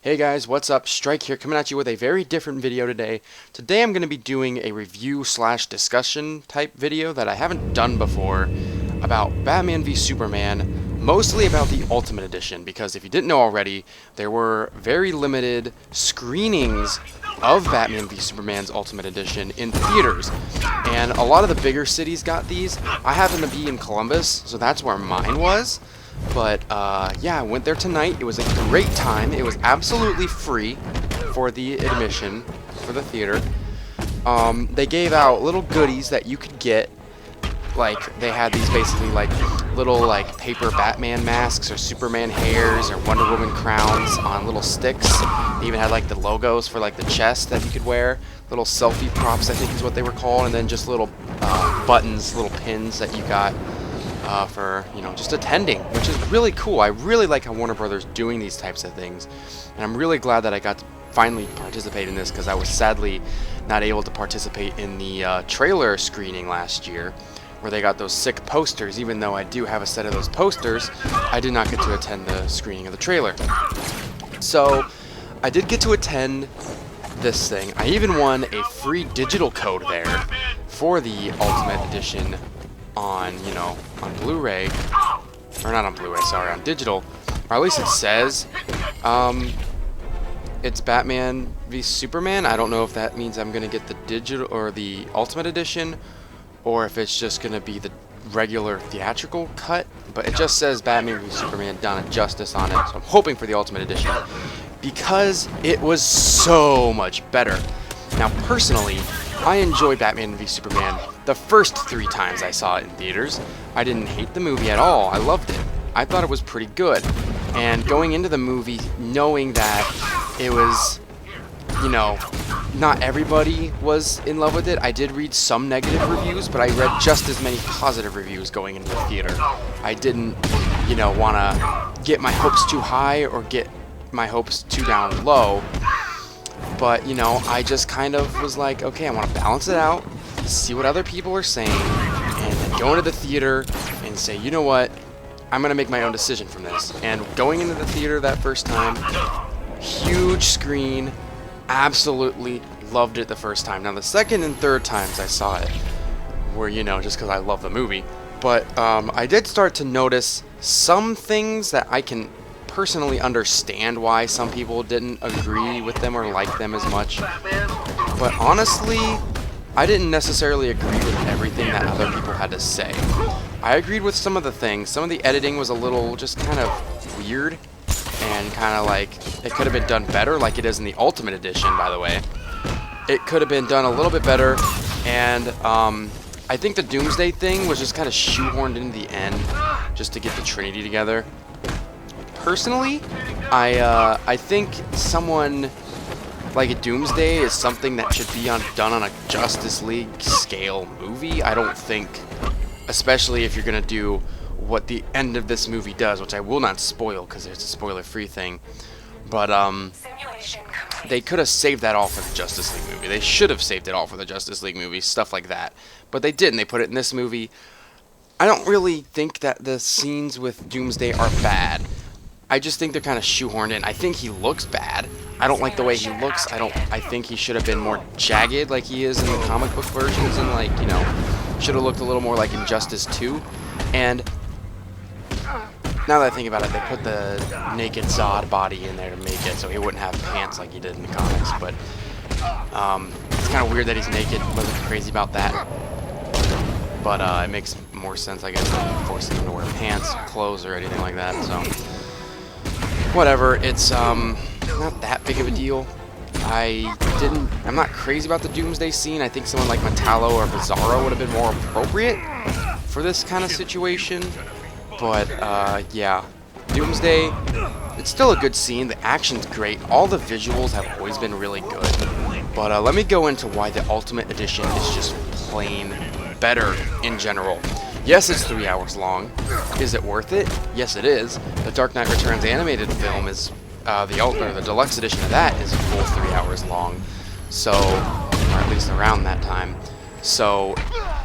Hey guys, what's up? Strike here, coming at you with a very different video today. Today I'm going to be doing a review slash discussion type video that I haven't done before about Batman v Superman, mostly about the Ultimate Edition, because if you didn't know already, there were very limited screenings of Batman v Superman's Ultimate Edition in theaters, and a lot of the bigger cities got these. I happen to be in Columbus, so that's where mine was. But yeah, I went there tonight. It was a great time. It was absolutely free for the admission for the theater. They gave out little goodies that you could get. Like, they had these basically like little like paper Batman masks or Superman hairs or Wonder Woman crowns on little sticks. They even had like the logos for like the chest that you could wear. Little selfie props, I think is what they were called, and then just little buttons, little pins that you got for, you know, just attending, which is really cool. I really like how Warner Brothers doing these types of things, and I'm really glad that I got to finally participate in this, because I was sadly not able to participate in the trailer screening last year, where they got those sick posters. Even though I do have a set of those posters, I did not get to attend the screening of the trailer. So I did get to attend this thing. I even won a free digital code there for the Ultimate Edition on, you know, on Blu-ray, or not on Blu-ray, sorry, on digital, or at least it says it's Batman v Superman. I don't know if that means I'm gonna get the digital or the Ultimate Edition, or if it's just gonna be the regular theatrical cut, but it just says Batman v Superman Dawn of Justice on it, so I'm hoping for the Ultimate Edition, because it was so much better. Now, personally, I enjoyed Batman v Superman the first 3 times I saw it in theaters. I didn't hate the movie at all. I loved it. I thought it was pretty good. And going into the movie knowing that it was, you know, not everybody was in love with it. I did read some negative reviews, but I read just as many positive reviews going into the theater. I didn't, you know, want to get my hopes too high or get my hopes too down low. But, you know, I just kind of was like, okay, I want to balance it out, see what other people are saying, and then go into the theater and say, you know what, I'm going to make my own decision from this. And going into the theater that first time, huge screen, absolutely loved it the first time. Now, the second and third times I saw it were, you know, just because I love the movie. But I did start to notice some things that I can personally understand why some people didn't agree with them or like them as much. But honestly, I didn't necessarily agree with everything that other people had to say. I agreed with some of the things. Some of the editing was a little just kind of weird, and kind of like it could have been done better, like it is in the Ultimate Edition, by the way. It could have been done a little bit better, and I think the Doomsday thing was just kind of shoehorned into the end just to get the Trinity together. Personally, I think someone like a Doomsday is something that should be done on a Justice League scale movie. I don't think, especially if you're gonna do what the end of this movie does, which I will not spoil because it's a spoiler-free thing. But they could have saved that all for the Justice League movie. They should have saved it all for the Justice League movie, stuff like that. But they didn't. They put it in this movie. I don't really think that the scenes with Doomsday are bad. I just think they're kind of shoehorned in. I think he looks bad. I don't like the way he looks. I think he should have been more jagged like he is in the comic book versions, and, like, you know, should have looked a little more like Injustice 2. And now that I think about it, they put the naked Zod body in there to make it so he wouldn't have pants like he did in the comics. But it's kind of weird that he's naked. Wasn't crazy about that. But it makes more sense, I guess, than forcing him to wear pants, clothes, or anything like that. So whatever, it's not that big of a deal. I'm not crazy about the Doomsday scene. I think someone like Metallo or Bizarro would have been more appropriate for this kind of situation. But yeah, Doomsday, it's still a good scene. The action's great. All the visuals have always been really good. But let me go into why the Ultimate Edition is just plain better in general. Yes, it's 3 hours long. Is it worth it? Yes, it is. The Dark Knight Returns animated film is the deluxe edition of that is a full 3 hours long. So, or at least around that time. So,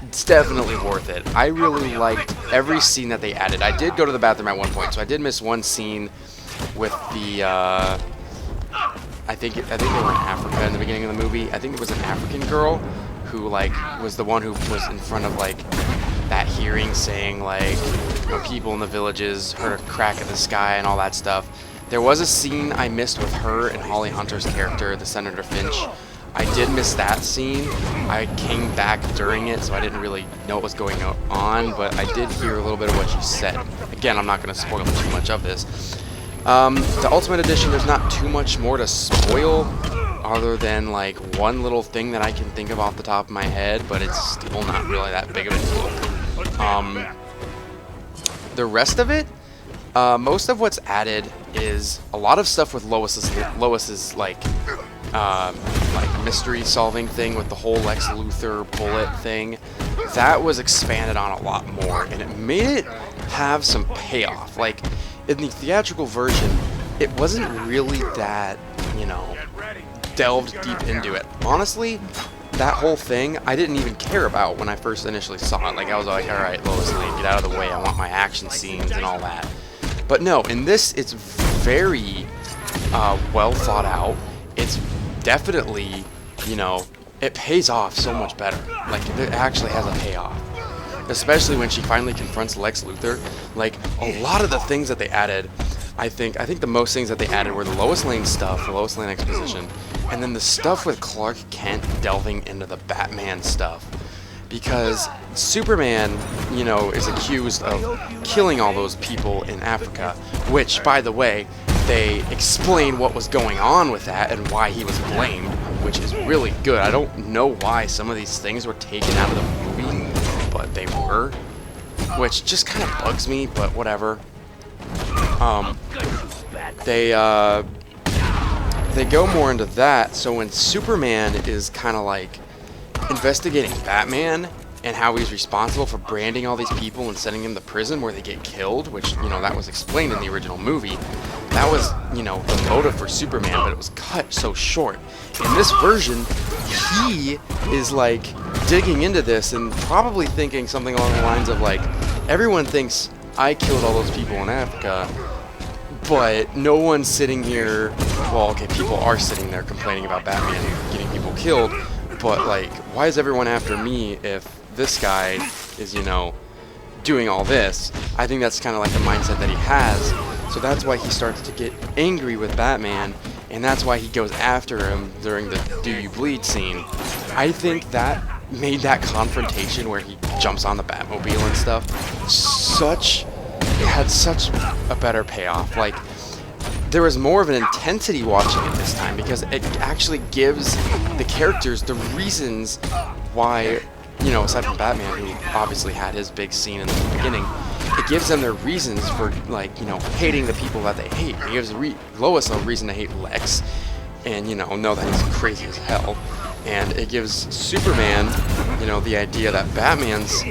it's definitely worth it. I really liked every scene that they added. I did go to the bathroom at one point, so I did miss one scene with the I think they were in Africa in the beginning of the movie. I think it was an African girl who like was the one who was in front of like that hearing saying like people in the villages heard a crack in the sky and all that stuff. There was a scene I missed with her and Holly Hunter's character, the Senator Finch. I did miss that scene. I came back during it, so I didn't really know what was going on, but I did hear a little bit of what she said. Again, I'm not going to spoil too much of this. The Ultimate Edition, there's not too much more to spoil, other than like one little thing that I can think of off the top of my head, but it's still not really that big of a deal. The rest of it, most of what's added is a lot of stuff with Lois's like mystery solving thing with the whole Lex Luthor bullet thing. That was expanded on a lot more, and it made it have some payoff. Like in the theatrical version, it wasn't really that, you know, delved deep into it. Honestly, that whole thing I didn't even care about when I first initially saw it. Like I was like, all right, Lois Lane, get out of the way. I want my action scenes and all that. But no, in this, it's very well thought out. It's definitely, you know, it pays off so much better. Like, it actually has a payoff. Especially when she finally confronts Lex Luthor. Like, a lot of the things that they added, I think the most things that they added were the Lois Lane stuff, the Lois Lane exposition, and then the stuff with Clark Kent delving into the Batman stuff. Because Superman, you know, is accused of killing all those people in Africa, which, by the way, they explain what was going on with that and why he was blamed, which is really good. I don't know why some of these things were taken out of the movie, but they were, which just kind of bugs me, but whatever. They go more into that, so when Superman is kind of like investigating Batman and how he's responsible for branding all these people and sending them to prison where they get killed, which, you know, that was explained in the original movie. That was, you know, the motive for Superman, but it was cut so short. In this version, he is like digging into this and probably thinking something along the lines of like, everyone thinks I killed all those people in Africa, but no one's sitting here, well, okay, people are sitting there complaining about Batman getting people killed, but like, why is everyone after me if this guy is, you know, doing all this? I think that's kind of like the mindset that he has, so that's why he starts to get angry with Batman, and that's why he goes after him during the Do You Bleed scene. I think that made that confrontation where he jumps on the Batmobile and stuff it had such a better payoff. Like, there was more of an intensity watching it this time because it actually gives the characters the reasons why, you know, aside from Batman, who obviously had his big scene in the beginning, it gives them their reasons for, like, you know, hating the people that they hate. It gives Lois a reason to hate Lex and, you know that he's crazy as hell. And it gives Superman, you know, the idea that Batman's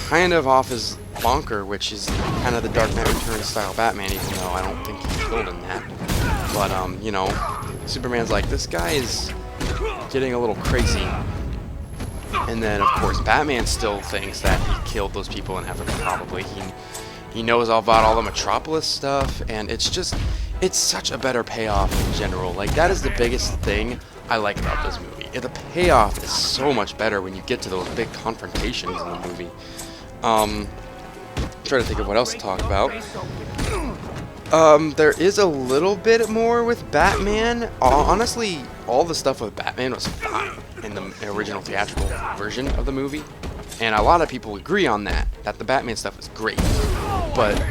kind of off his bonker, which is kind of the Dark Knight Returns style Batman, even though I don't think he's killed in that. But, you know, Superman's like, this guy is getting a little crazy. And then, of course, Batman still thinks that he killed those people in Africa, probably. He knows all about all the Metropolis stuff, and it's such a better payoff in general. Like, that is the biggest thing I like about this movie. The payoff is so much better when you get to those big confrontations in the movie. Trying to think of what else to talk about. There is a little bit more with Batman. Honestly, all the stuff with Batman was fine in the original theatrical version of the movie, and a lot of people agree on that the Batman stuff is great. But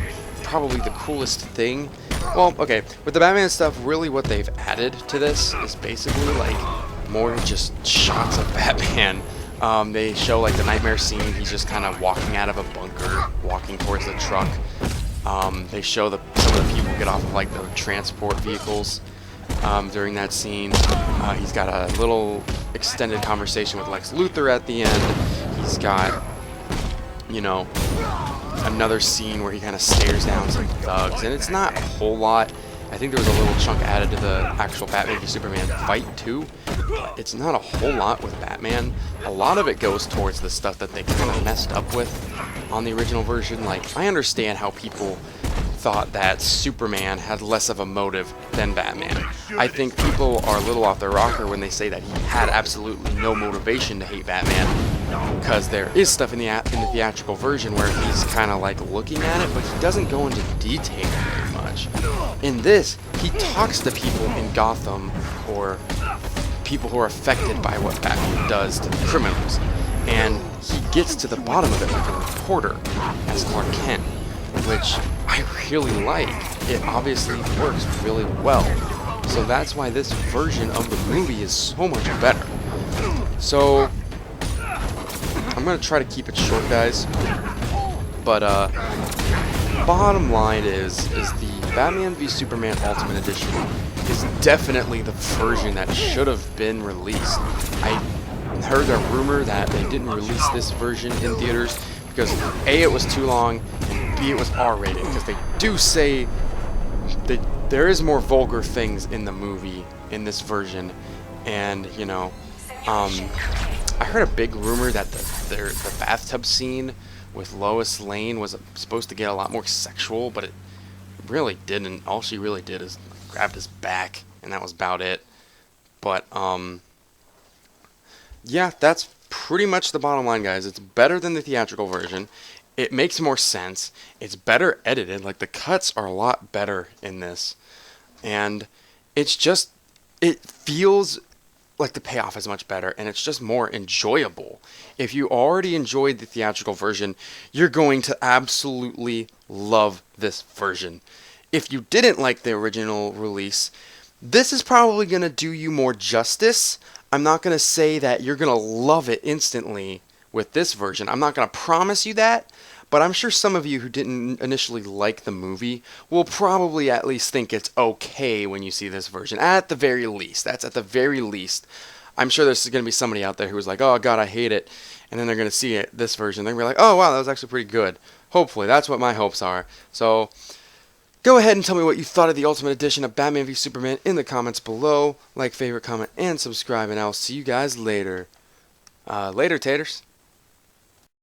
probably the coolest thing, well, okay, with the Batman stuff, really what they've added to this is basically like more just shots of Batman. They show like the nightmare scene. He's just kind of walking out of a bunker, walking towards the truck. They show some of the people get off of like the transport vehicles during that scene. He's got a little extended conversation with Lex Luthor at the end. He's got, you know, another scene where he kind of stares down some thugs, and it's not a whole lot. I think there was a little chunk added to the actual Batman v Superman fight too, but it's not a whole lot with Batman. A lot of it goes towards the stuff that they kind of messed up with on the original version. Like, I understand how people thought that Superman had less of a motive than Batman. I think people are a little off their rocker when they say that he had absolutely no motivation to hate Batman, because there is stuff in the theatrical version where he's kind of like looking at it, but he doesn't go into detail very much. In this, he talks to people in Gotham, or people who are affected by what Batman does to the criminals, and he gets to the bottom of it like a reporter as Clark Kent, which I really like. It obviously works really well. So that's why this version of the movie is so much better. So I'm gonna try to keep it short, guys. But bottom line is the Batman v Superman Ultimate Edition is definitely the version that should have been released. I heard a rumor that they didn't release this version in theaters because A, it was too long, and B, it was R-rated, because they do say that there is more vulgar things in the movie in this version, and you know, I heard a big rumor that the bathtub scene with Lois Lane was supposed to get a lot more sexual, but it really didn't. All she really did is grabbed his back, and that was about it. But yeah, that's pretty much the bottom line, guys. It's better than the theatrical version. It makes more sense. It's better edited. Like, the cuts are a lot better in this. And it's just, it feels like the payoff is much better, and it's just more enjoyable. If you already enjoyed the theatrical version, you're going to absolutely love this version. If you didn't like the original release, this is probably going to do you more justice. I'm not going to say that you're going to love it instantly with this version. I'm not going to promise you that, but I'm sure some of you who didn't initially like the movie will probably at least think it's okay when you see this version. At the very least. That's at the very least. I'm sure there's going to be somebody out there who's like, oh god, I hate it. And then they're going to see it, this version. They're going to be like, oh wow, that was actually pretty good. Hopefully. That's what my hopes are. So go ahead and tell me what you thought of the Ultimate Edition of Batman v Superman in the comments below. Like, favorite, comment, and subscribe, and I'll see you guys later. Later, taters.